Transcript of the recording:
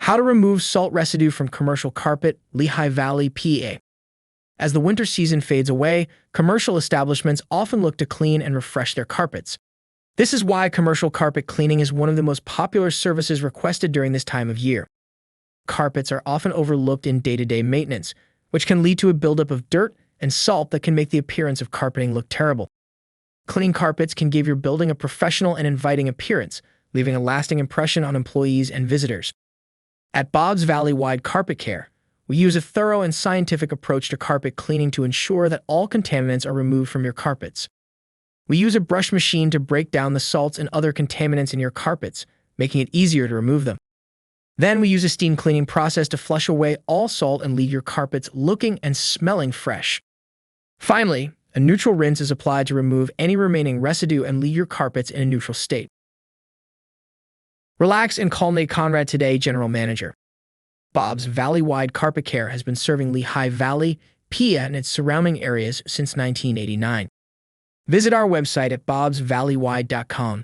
How to remove salt residue from commercial carpet, Lehigh Valley, PA. As the winter season fades away, commercial establishments often look to clean and refresh their carpets. This is why commercial carpet cleaning is one of the most popular services requested during this time of year. Carpets are often overlooked in day-to-day maintenance, which can lead to a buildup of dirt and salt that can make the appearance of carpeting look terrible. Clean carpets can give your building a professional and inviting appearance, leaving a lasting impression on employees and visitors. At Bob's Valley-wide Carpet Care, we use a thorough and scientific approach to carpet cleaning to ensure that all contaminants are removed from your carpets. We use a brush machine to break down the salts and other contaminants in your carpets, making it easier to remove them. Then we use a steam cleaning process to flush away all salt and leave your carpets looking and smelling fresh. Finally, a neutral rinse is applied to remove any remaining residue and leave your carpets in a neutral state. Relax and call Nate Conrad today, General Manager. Bob's Valley-wide Carpet Care has been serving Lehigh Valley, PA and its surrounding areas since 1989. Visit our website at bobsvalleywide.com.